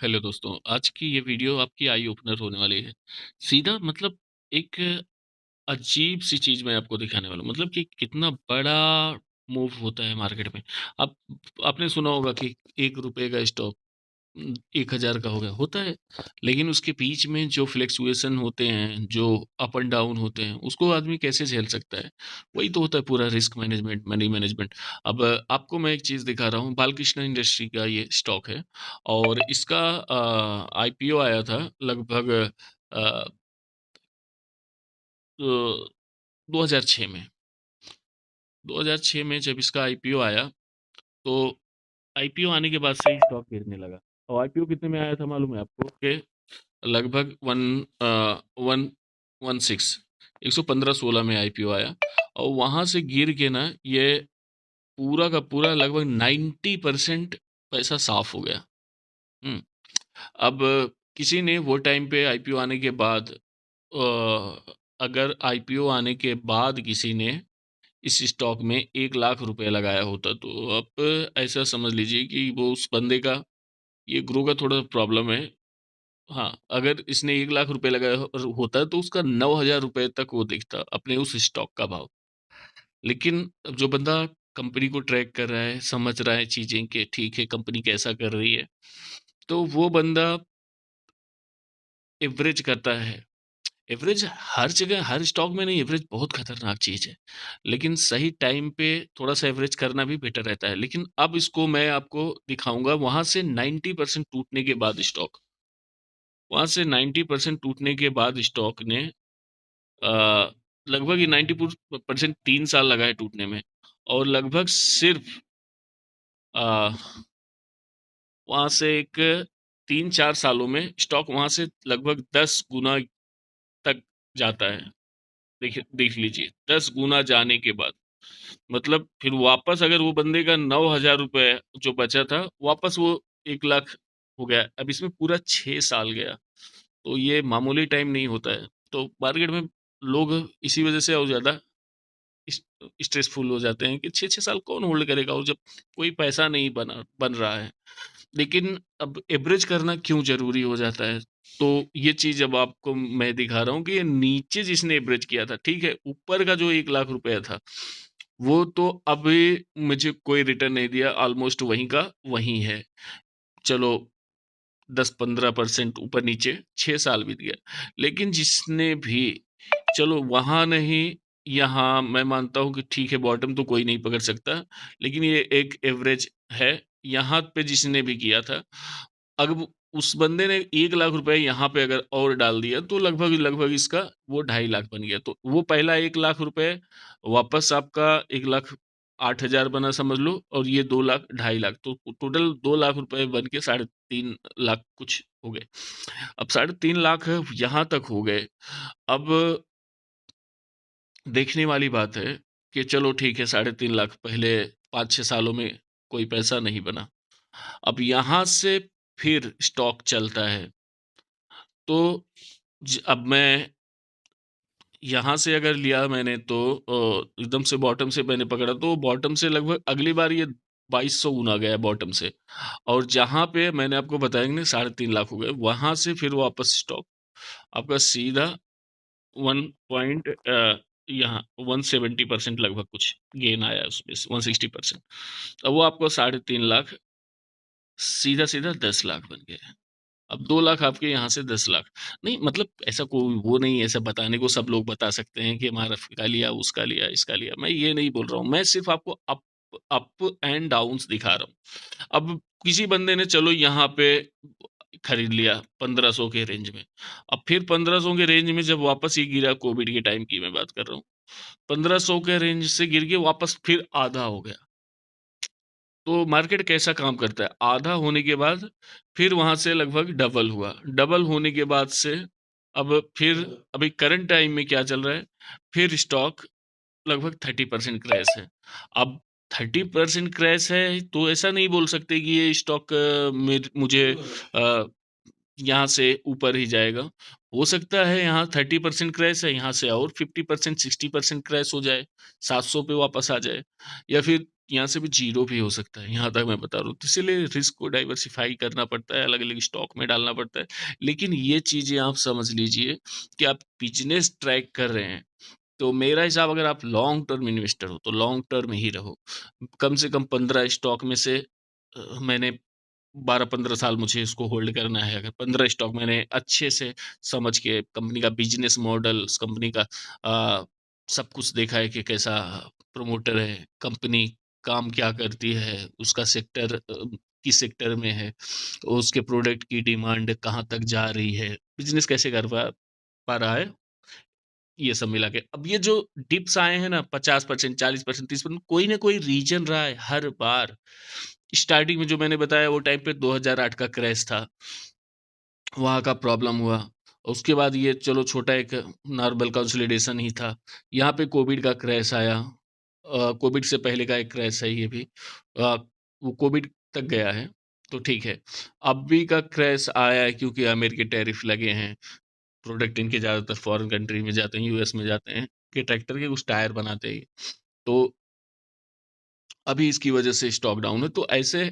Hello दोस्तों, आज की ये वीडियो आपकी आई ओपनर होने वाली है। सीधा मतलब एक अजीब सी चीज़ मैं आपको दिखाने वाला हूँ, मतलब कि कितना बड़ा मूव होता है मार्केट में। आप आपने सुना होगा कि 1 रुपए का स्टॉक 1000 का हो गया, होता है। लेकिन उसके बीच में जो फ्लक्चुएशन होते हैं, जो अप एंड डाउन होते हैं, उसको आदमी कैसे झेल सकता है? वही तो होता है पूरा रिस्क मैनेजमेंट, मनी मैनेजमेंट। अब आपको मैं एक चीज़ दिखा रहा हूँ, बालकृष्ण इंडस्ट्री का ये स्टॉक है और इसका आईपीओ आया था लगभग अ, 2006 में। 2006 में जब इसका आईपीओ आया, तो आईपीओ आने के बाद से ही स्टॉक गिरने लगा। और आईपीओ कितने में आया था मालूम है आपको? कि लगभग वन 16 115-16 में आईपीओ आया और वहां से गिर के ना ये पूरा का पूरा लगभग 90% पैसा साफ हो गया। हम्म। अब किसी ने वो टाइम पे आईपीओ आने के बाद अगर आईपीओ आने के बाद किसी ने इस स्टॉक में 1 लाख रुपए लगाया होता, तो आप ऐसा समझ लीजिए कि वो उस बंदे का ये ग्रो का थोड़ा प्रॉब्लम है। हाँ, अगर इसने 1 लाख रुपए लगाया होता तो उसका 9,000 रुपए तक वो दिखता अपने उस स्टॉक का भाव। लेकिन अब जो बंदा कंपनी को ट्रैक कर रहा है, समझ रहा है चीजें कि ठीक है कंपनी कैसा कर रही है, तो वो बंदा एवरेज करता है। एवरेज हर जगह हर स्टॉक में नहीं, एवरेज बहुत खतरनाक चीज है। लेकिन सही टाइम पे थोड़ा सा एवरेज करना भी बेटर रहता है। लेकिन अब इसको मैं आपको दिखाऊंगा वहां से 90% टूटने के बाद स्टॉक, वहां से 90% टूटने के बाद स्टॉक ने लगभग ये 90% 3 साल लगा है टूटने में। और लगभग सिर्फ वहां से एक 3-4 सालों में स्टॉक वहां से लगभग 10 गुना तक जाता है। देखिए, देख लीजिए, 10 गुना जाने के बाद मतलब फिर वापस अगर वो बंदे का 9,000 रुपए जो बचा था, वापस वो 1 लाख हो गया। अब इसमें पूरा 6 साल गया, तो ये मामूली टाइम नहीं होता है। तो मार्केट में लोग इसी वजह से और ज्यादा स्ट्रेसफुल हो जाते हैं कि 6-6 साल कौन होल्ड करेगा, और जब कोई पैसा नहीं बन रहा है। लेकिन अब एवरेज करना क्यों जरूरी हो जाता है? तो ये चीज अब आपको मैं दिखा रहा हूँ कि ये नीचे जिसने एवरेज किया था, ठीक है, ऊपर का जो 1 लाख रुपया था, वो तो अभी मुझे कोई रिटर्न नहीं दिया, ऑलमोस्ट वहीं का वहीं है। चलो 10-15% ऊपर नीचे 6 साल बीत गया। लेकिन जिसने भी, चलो वहां नहीं, यहाँ मैं मानता हूँ कि ठीक है, बॉटम तो कोई नहीं पकड़ सकता, लेकिन ये एक एवरेज है। यहाँ पे जिसने भी किया था, अगर उस बंदे ने 1 लाख रुपए यहाँ पे अगर और डाल दिया, तो लगभग लगभग इसका वो 2.5 लाख बन गया। तो वो पहला 1 लाख रुपए वापस आपका 1,08,000 बना समझ लो, और ये 2 लाख 2.5 लाख, तो टोटल 2 लाख रुपए बन के 3.5 लाख कुछ हो गए। अब 3.5 लाख यहाँ तक हो गए। अब देखने वाली बात है कि चलो ठीक है, 3.5 लाख पहले 5-6 सालों में कोई पैसा नहीं बना। अब यहाँ से फिर स्टॉक चलता है, तो अब मैं यहाँ से अगर लिया मैंने, तो एकदम से बॉटम से मैंने पकड़ा, तो बॉटम से लगभग अगली बार ये 2200 गुना गया बॉटम से। और जहाँ पे मैंने आपको बताएंगे 3.5 लाख हो गए, वहां से फिर वापस स्टॉक आपका सीधा 1 पॉइंट यहाँ 170% लगभग कुछ गेन आया उसमें, 160%। अब वो आपको 3.5 लाख सीधा सीधा 10 लाख बन गए। अब 2 लाख आपके यहाँ से 10 लाख। नहीं मतलब ऐसा कोई वो नहीं है, ऐसा बताने को सब लोग बता सकते हैं कि हमारा का लिया, उसका लिया, इसका लिया, मैं ये नहीं बोल रहा हूँ। मैं सिर्फ आपको अप अप एंड डाउन्स दिखा रहा हूँ। अब किसी बंदे ने चलो यहाँ पे खरीद लिया 1500 के रेंज में। अब फिर 1500 के रेंज में जब वापस ये गिरा, कोविड के टाइम की मैं बात कर रहा हूँ, 1500 के रेंज से गिर के वापस फिर आधा हो गया। तो मार्केट कैसा काम करता है, आधा होने के बाद फिर वहां से लगभग डबल हुआ, डबल होने के बाद से अब फिर अभी करंट टाइम में क्या चल रहा है, फिर स्टॉक लगभग 30% क्रैश है। अब 30% क्रैश है, तो ऐसा नहीं बोल सकते कि ये स्टॉक मुझे यहाँ से ऊपर ही जाएगा। हो सकता है यहाँ 30% क्रैश है, यहाँ से और 50% 60% क्रैश हो जाए, 700 पे वापस आ जाए, या फिर यहाँ से भी जीरो भी हो सकता है, यहाँ तक मैं बता रहा हूँ। तो इसीलिए रिस्क को डाइवर्सिफाई करना पड़ता है, अलग अलग स्टॉक में डालना पड़ता है। लेकिन ये चीज़ें आप समझ लीजिए कि आप बिजनेस ट्रैक कर रहे हैं, तो मेरा हिसाब, अगर आप लॉन्ग टर्म इन्वेस्टर हो तो लॉन्ग टर्म ही रहो। कम से कम 15 स्टॉक में से मैंने 12-15 साल मुझे इसको होल्ड करना है। अगर 15 स्टॉक मैंने अच्छे से समझ के कंपनी का बिजनेस मॉडल, उस कंपनी का सब कुछ देखा है कि कैसा प्रमोटर है, कंपनी काम क्या करती है, उसका सेक्टर किस सेक्टर में है, उसके प्रोडक्ट की डिमांड कहाँ तक जा रही है, बिजनेस कैसे कर पा पा रहा है, ये सब मिला के। अब ये जो डिप्स आए हैं ना 50%, 40%, 30%, कोई ना कोई रीजन रहा है हर बार। स्टार्टिंग में जो मैंने बताया वो टाइम पे 2008 का क्रैश था, वहाँ का प्रॉब्लम हुआ। उसके बाद ये चलो छोटा एक नॉर्मल कंसोलिडेशन ही था। यहाँ पे कोविड का क्रैश आया। कोविड से पहले का एक क्रैश है ये भी। वो कोविड तक गया है, तो ठीक है। अभी का क्रैश आया है क्योंकि अमेरिकी टैरिफ लगे हैं। प्रोडक्ट इनके ज़्यादातर फॉरेन कंट्री में जाते हैं, यूएस में जाते हैं, कि ट्रैक्टर के कुछ टायर बनाते हैं ये। तो अभी इसकी वजह से स्टॉक डाउन है। तो ऐसे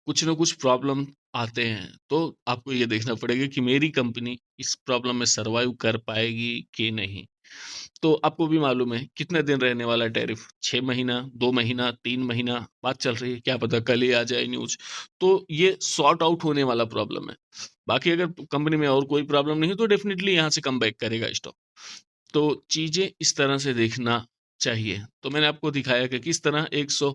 कुछ ना कुछ प्रॉब्लम आते हैं, तो आपको ये देखना पड़ेगा कि मेरी कंपनी इस प्रॉब्लम में सर्वाइव कर पाएगी कि नहीं। तो आपको भी मालूम है कितने दिन रहने वाला टैरिफ, 6 महीना, 2 महीना, 3 महीना, बात चल रही है, क्या पता कल ही आ जाए न्यूज। तो ये सॉर्ट आउट होने वाला प्रॉब्लम है। बाकी अगर कंपनी में और कोई प्रॉब्लम नहीं है तो डेफिनेटली यहाँ से कम बैक करेगा स्टॉक। तो चीजें इस तरह से देखना चाहिए। तो मैंने आपको दिखाया कि किस तरह 100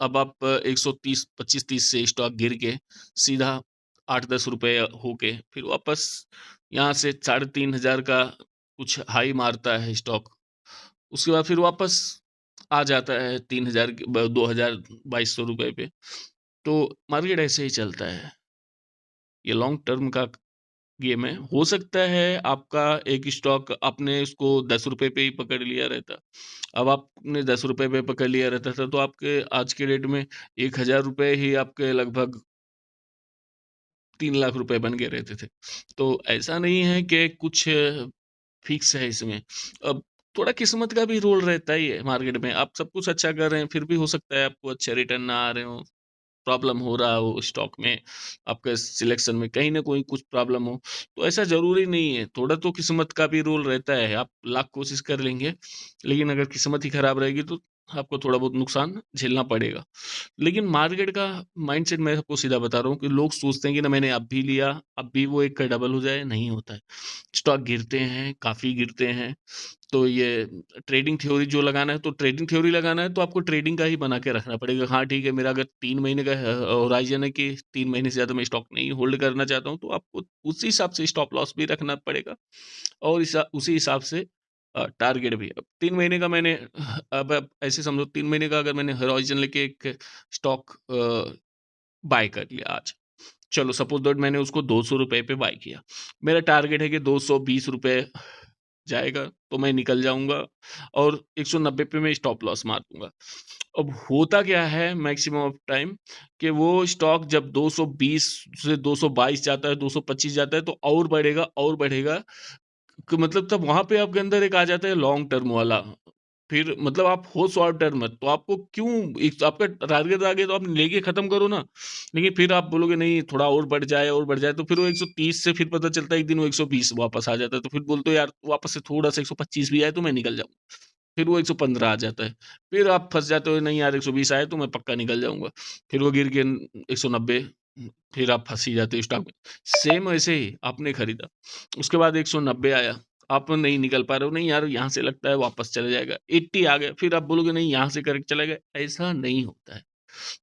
अब आप 130 25-30 से स्टॉक गिर के सीधा 8-10 रुपए होके फिर वापस यहाँ से 3,500 का कुछ हाई मारता है स्टॉक। उसके बाद फिर वापस आ जाता है 3,000 2000 2200 रुपए पे। तो मार्केट ऐसे ही चलता है। ये लॉन्ग टर्म का गेम है। हो सकता है आपका एक स्टॉक आपने उसको 10 रुपए पे ही पकड़ लिया रहता। अब आपने 10 रुपए पे पकड़ लिया रहता था तो आपके आज के डेट में 1,000 रुपए ही आपके लगभग 3 लाख रुपए बन गए रहते थे। तो ऐसा नहीं है कि कुछ फिक्स है इसमें। अब थोड़ा किस्मत का भी रोल रहता ही है मार्केट में। आप सब कुछ अच्छा कर रहे हैं, फिर भी हो सकता है आपको अच्छे रिटर्न ना आ रहे हों। प्रॉब्लम हो रहा हो स्टॉक में, आपके सिलेक्शन में कहीं ना कोई कुछ प्रॉब्लम हो। तो ऐसा जरूरी नहीं है, थोड़ा तो किस्मत का भी रोल रहता है। आप लाख कोशिश कर लेंगे, लेकिन अगर किस्मत ही खराब रहेगी तो आपको थोड़ा बहुत नुकसान झेलना पड़ेगा। लेकिन मार्केट का माइंडसेट मैं आपको सीधा बता रहा हूँ कि लोग सोचते हैं कि ना मैंने अब भी लिया, अब भी वो एक का डबल हो जाए, नहीं होता है। स्टॉक गिरते हैं, काफी गिरते हैं। तो ये ट्रेडिंग थ्योरी जो लगाना है, तो ट्रेडिंग थ्योरी लगाना है तो आपको ट्रेडिंग का ही बना के रखना पड़ेगा। हाँ ठीक है, मेरा अगर 3 महीने का होराइजन है कि 3 महीने से ज़्यादा मैं स्टॉक नहीं होल्ड करना चाहता हूँ, तो आपको उसी हिसाब से स्टॉप लॉस भी रखना पड़ेगा और उसी हिसाब से टारगेट भी। अब 3 महीने का मैंने अब ऐसे समझो 3 महीने का अगर मैंने होराइजन लेके एक स्टॉक बाय कर लिया आज, चलो सपोज दैट मैंने उसको 200 रुपए पे बाय किया। मेरा टारगेट है कि 220 रुपए जाएगा तो मैं निकल जाऊंगा और 190 पे मैं स्टॉप लॉस मार दूंगा। अब होता क्या है मैक्सिमम ऑफ टाइम कि वो स्टॉक जब 220 से 222 जाता है, 225 जाता है, तो और बढ़ेगा और बढ़ेगा। मतलब तब वहां पे आपके अंदर एक आ जाता है लॉन्ग टर्म वाला। फिर मतलब आप हो शॉर्ट टर्म मत, तो आपको क्यों, एक आपका टारगेट आ गया तो आप लेके खत्म करो ना। लेकिन फिर आप बोलोगे नहीं थोड़ा और बढ़ जाए और बढ़ जाए, तो फिर वो 130 से फिर पता चलता है एक दिन वो 120 वापस आ जाता है, तो फिर बोलते हो यार वापस से थोड़ा सा 125 भी आए तो मैं निकल जाऊँ। फिर वो 115 आ जाता है। फिर आप फंस जाते हो, नहीं यार 120 आए तो मैं पक्का निकल जाऊंगा। फिर वो गिर के 190, फिर आप फंस ही जाते हो स्टॉक में। सेम ऐसे ही आपने खरीदा, उसके बाद 190 आया, आप नहीं निकल पा रहे हो, नहीं यार यहाँ से लगता है वापस चला जाएगा, 80 आ गया, फिर आप बोलोगे नहीं यहाँ से करेक्ट चला गया। ऐसा नहीं होता है।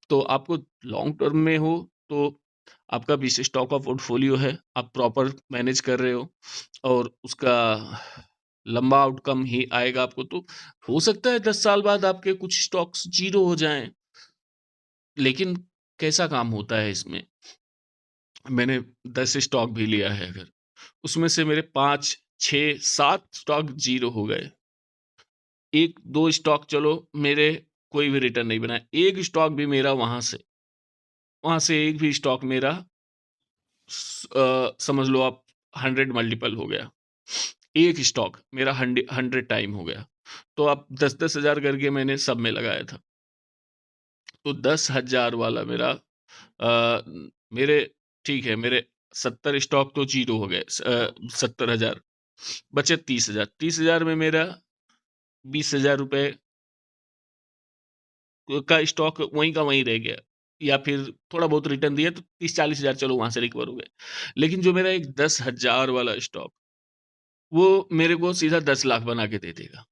तो आपको लॉन्ग टर्म में हो तो आपका बीस स्टॉक का पोर्टफोलियो है, आप प्रॉपर मैनेज कर रहे हो और उसका लंबा आउटकम ही आएगा आपको। तो हो सकता है 10 साल बाद आपके कुछ स्टॉक्स जीरो हो जाएं, लेकिन कैसा काम होता है इसमें, मैंने 10 स्टॉक भी लिया है, अगर उसमें से मेरे 5 6 7 स्टॉक जीरो हो गए, एक दो स्टॉक चलो मेरे कोई भी रिटर्न नहीं बना, एक स्टॉक भी मेरा वहां से एक भी स्टॉक मेरा समझ लो आप 100 मल्टीपल हो गया, एक स्टॉक मेरा 100 टाइम हो गया। तो आप 10-10 हज़ार करके मैंने सब में लगाया था। तो 10,000 वाला मेरा मेरे ठीक है, मेरे 70 स्टॉक तो जीरो हो गए, 70,000 बचे 30,000। 30,000 में मेरा 20,000 रुपए का स्टॉक वहीं का वहीं रह गया, या फिर थोड़ा बहुत रिटर्न दिया तो 30-40,000 चलो वहां से रिकवर हो गए। लेकिन जो मेरा एक 10,000 वाला स्टॉक, वो मेरे को सीधा 10 लाख बना के दे देगा।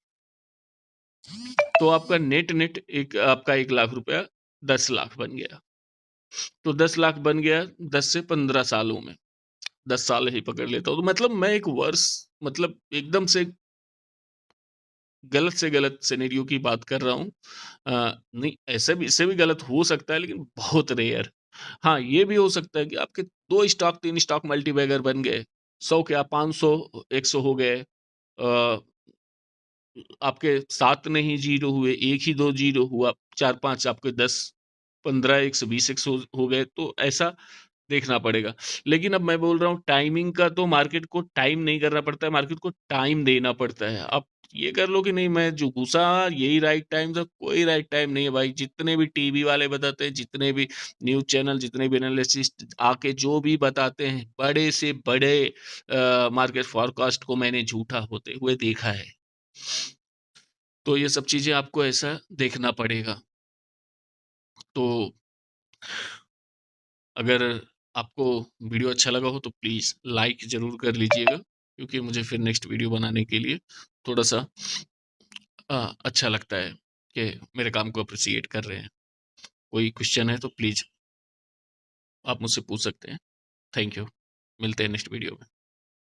तो आपका नेट नेट एक आपका 1 लाख रुपया 10 लाख बन गया। तो 10 लाख बन गया 10 से 15 सालों में, 10 साल ही पकड़ लेता हूँ। तो मतलब मैं एक वर्ष, मतलब एकदम से गलत सिनेरियो की बात कर रहा हूँ। नहीं, ऐसे भी, इससे भी गलत हो सकता है लेकिन बहुत रेयर। हाँ, ये भी हो सकता है कि आपके 2 स्टॉक 3 स्टॉक मल्टीबैगर बन गए, 100 क्या 500 100 हो गए। आपके 7 नहीं जीरो हुए, 1 ही 2 जीरो हुआ, 4-5 आपके 10 15 120 100 हो गए, तो ऐसा देखना पड़ेगा। लेकिन अब मैं बोल रहा हूँ टाइमिंग का, तो मार्केट को टाइम नहीं करना पड़ता है, मार्केट को टाइम देना पड़ता है। आप ये कर लो कि नहीं मैं जो घुसा यही राइट टाइम था, कोई राइट टाइम नहीं है भाई। जितने भी टीवी वाले बताते हैं, जितने भी न्यूज़ चैनल, जितने भी एनालिसिस्ट आके जो भी बताते हैं, बड़े से बड़े मार्केट फॉरकास्ट को मैंने झूठा होते हुए देखा है। तो ये सब चीज़ें आपको ऐसा देखना पड़ेगा। तो अगर आपको वीडियो अच्छा लगा हो तो प्लीज़ लाइक ज़रूर कर लीजिएगा, क्योंकि मुझे फिर नेक्स्ट वीडियो बनाने के लिए थोड़ा-सा अच्छा लगता है कि मेरे काम को अप्रिशिएट कर रहे हैं। कोई क्वेश्चन है तो प्लीज़ आप मुझसे पूछ सकते हैं। Thank you. मिलते हैं नेक्स्ट वीडियो में।